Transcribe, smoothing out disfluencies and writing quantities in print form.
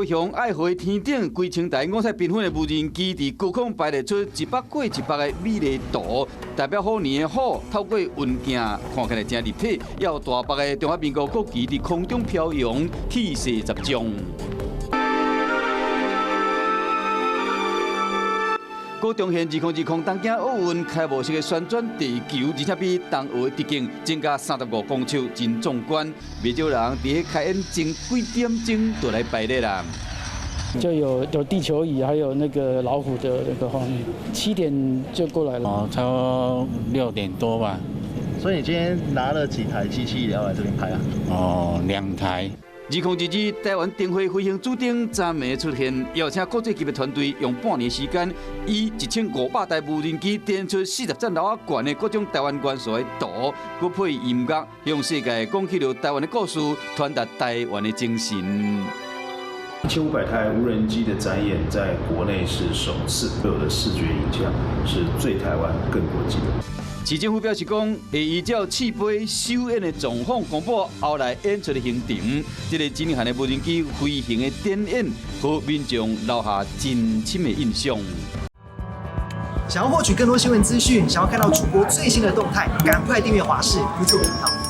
雄爱河天顶规青台五彩缤纷的无人机，伫高空排列出100过100个美丽图，代表虎年的虎透过运镜看起来真立体，也有大白的中华民国国旗伫空中飘扬，气势十足。高中县2020东京奥运开幕式的旋转地球，而且比东奥的直径增加35公尺，真壮观。不少人伫开演前几点钟就来排列啦。就有地球仪，还有那个老虎的那个画面。7点就过来了。哦，差不多6点多吧。所以你今天拿了几台机器要来这边拍啊？哦，2台。2022台湾灯会飞行指定暂未出现，邀请国际级的团队用半年时间，以1500台无人机点出40层楼啊高的各种台湾元素的图，佮配音乐，向世界讲起了台湾的故事，传达台湾的精神。1500台无人机的展演在国内是首次，对我的视觉影响是最台湾、更国际的。市政府表示讲，会依照试飞首演的状况公布后来演出的行程。这个今年的无人机飞行的展演，和民众留下真深的印象。想要获取更多新闻资讯，想要看到主播最新的动态，赶快订阅华视 YouTube 频道。